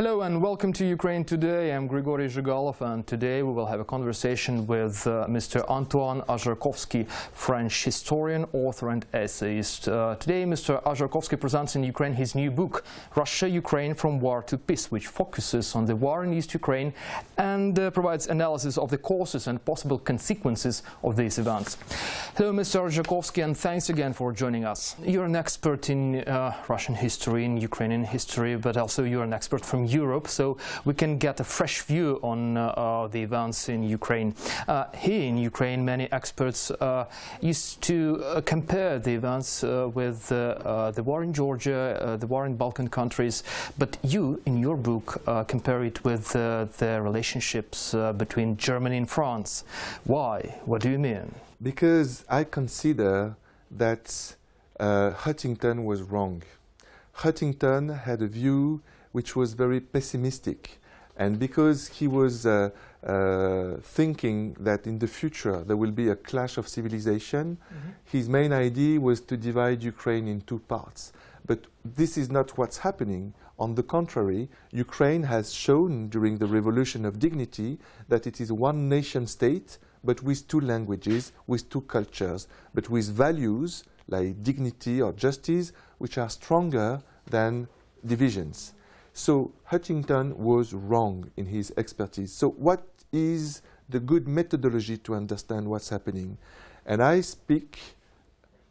Hello and welcome to Ukraine Today. I'm Grigory Zhigalov, and today we will have a conversation with Mr. Antoine Arjakovsky, French historian, author and essayist. Today Mr. Arjakovsky presents in Ukraine his new book, Russia, Ukraine from War to Peace, which focuses on the war in East Ukraine and provides analysis of the causes and possible consequences of these events. Hello Mr. Arjakovsky, and thanks again for joining us. You're an expert in Russian history, in Ukrainian history, but also you're an expert from Europe, so we can get a fresh view on the events in Ukraine. Here in Ukraine, many experts used to compare the events with the war in Georgia, the war in Balkan countries, but you, in your book, compare it with the relationships between Germany and France. Why? What do you mean? Because I consider that Huntington was wrong. Huntington had a view which was very pessimistic, and because he was thinking that in the future there will be a clash of civilization, his main idea was to divide Ukraine in two parts. But this is not what's happening. On the contrary, Ukraine has shown during the Revolution of Dignity that it is one nation state, but with two languages, with two cultures, but with values like dignity or justice, which are stronger than divisions. So Huntington was wrong in his expertise. So what is the good methodology to understand what's happening? And I speak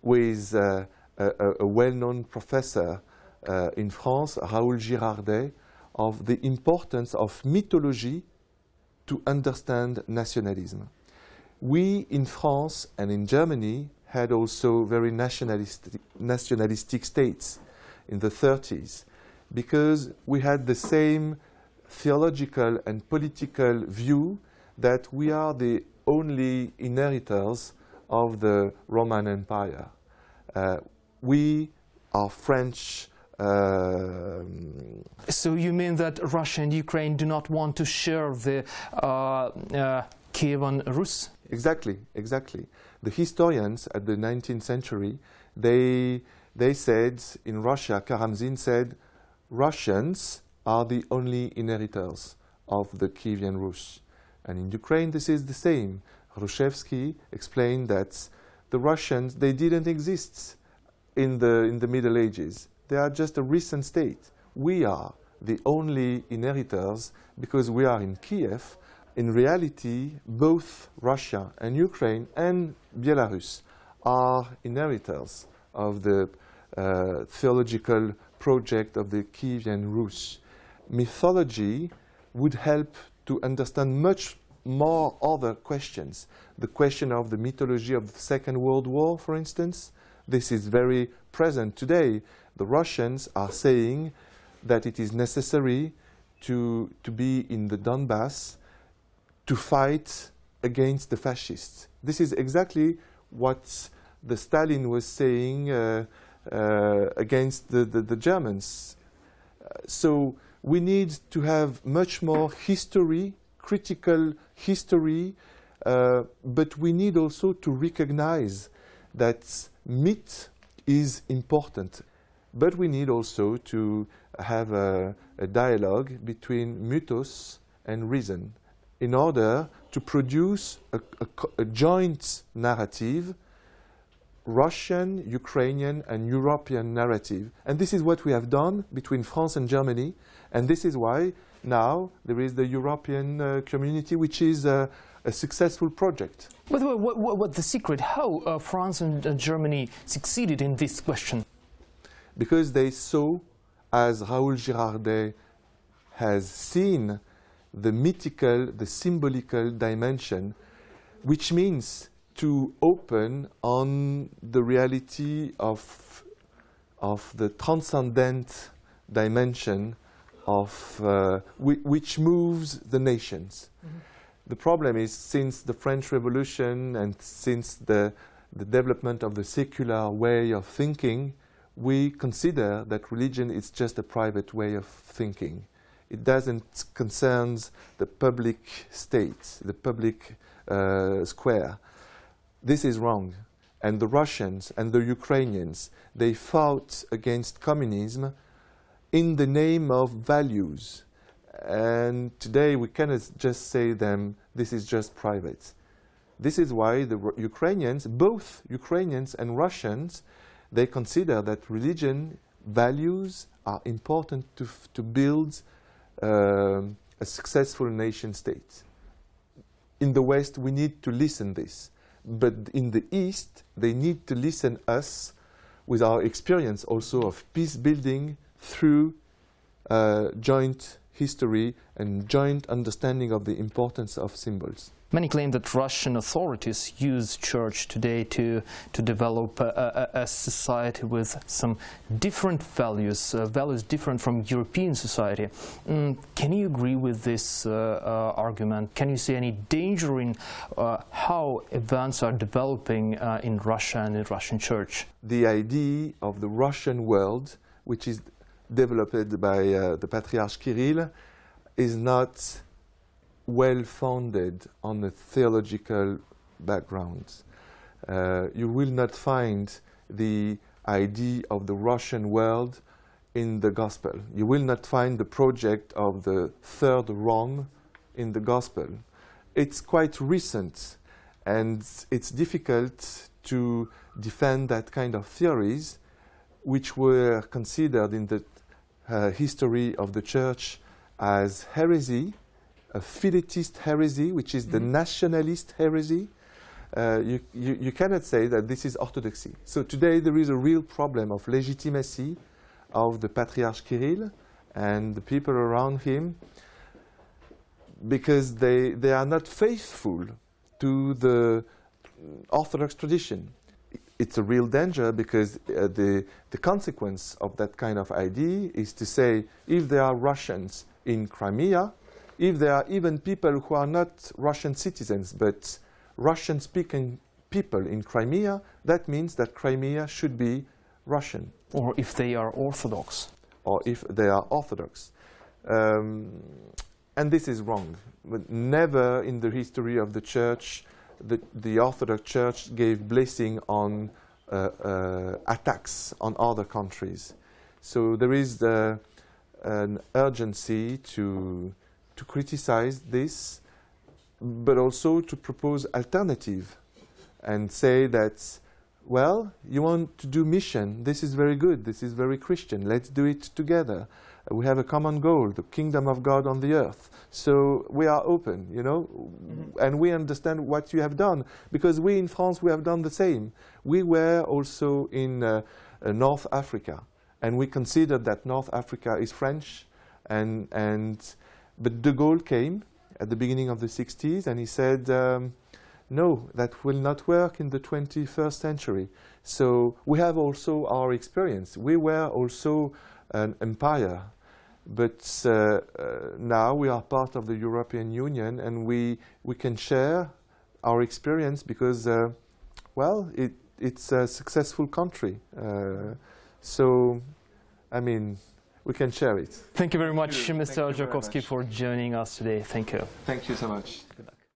with a well-known professor in France, Raoul Girardet, of the importance of mythology to understand nationalism. We in France and in Germany had also very nationalistic states in the 30s, because we had the same theological and political view that we are the only inheritors of the Roman Empire. We are French. So you mean that Russia and Ukraine do not want to share the Kievan Rus? Exactly, exactly. The historians at the 19th century, they said in Russia, Karamzin said, Russians are the only inheritors of the Kievan Rus. And in Ukraine this is the same. Hrushevsky explained that the Russians, they didn't exist in the Middle Ages. They are just a recent state. We are the only inheritors because we are in Kyiv. In reality, both Russia and Ukraine and Belarus are inheritors of the theological project of the Kievan Rus. Mythology would help to understand much more other questions. The question of the mythology of the Second World War, for instance, this is very present today. The Russians are saying that it is necessary to be in the Donbass to fight against the fascists. This is exactly what the Stalin was saying against the Germans. So we need to have much more history, critical history, but we need also to recognize that myth is important. But we need also to have a dialogue between mythos and reason in order to produce a joint narrative, Russian, Ukrainian and European narrative. And this is what we have done between France and Germany, and this is why now there is the European community, which is a successful project. By the way, what's the secret? How France and Germany succeeded in this question? Because they saw, as Raoul Girardet has seen, the mythical, the symbolical dimension, which means to open on the reality of the transcendent dimension of which moves the nations. The problem is, since the French Revolution and since the development of the secular way of thinking, we consider that religion is just a private way of thinking. It doesn't concern the public state, the public square. This is wrong. And the Russians and the Ukrainians, they fought against communism in the name of values. And today we cannot just say them, this is just private. This is why the Ukrainians, both Ukrainians and Russians, they consider that religion values are important to build a successful nation state. In the West, we need to listen this. But in the East, they need to listen us with our experience also of peace building through joint history and joint understanding of the importance of symbols. Many claim that Russian authorities use church today to develop a society with some different values, values different from European society. Can you agree with this argument? Can you see any danger in how events are developing in Russia and in Russian church? The idea of the Russian world, which is developed by the Patriarch Kirill, is not well-founded on a theological background. You will not find the idea of the Russian world in the Gospel. You will not find the project of the third Rome in the Gospel. It's quite recent, and it's difficult to defend that kind of theories, which were considered in the history of the Church as heresy, a Philetist heresy, which is the nationalist heresy. You cannot say that this is orthodoxy. So today there is a real problem of legitimacy of the Patriarch Kirill and the people around him, because they are not faithful to the Orthodox tradition. It's a real danger, because the consequence of that kind of idea is to say, if there are Russians in Crimea, if there are even people who are not Russian citizens but Russian-speaking people in Crimea, that means that Crimea should be Russian. Or if they are Orthodox. Or if they are Orthodox. And this is wrong. But never in the history of the Church, the Orthodox Church gave blessing on attacks on other countries. So there is an urgency to criticize this, but also to propose alternative and say that, well, you want to do mission, this is very good, this is very Christian, let's do it together. We have a common goal, the kingdom of God on the earth. So we are open, you know, and we understand what you have done, because we in France, we have done the same. We were also in North Africa, and we considered that North Africa is French, but de Gaulle came at the beginning of the 60s, and he said, no, that will not work in the 21st century. So we have also our experience. We were also an empire, but now we are part of the European Union, and we can share our experience because, well, it's a successful country. So, I mean, we can share it. Thank you very much, Mr. Arjakovsky, for joining us today. Thank you. Thank you so much.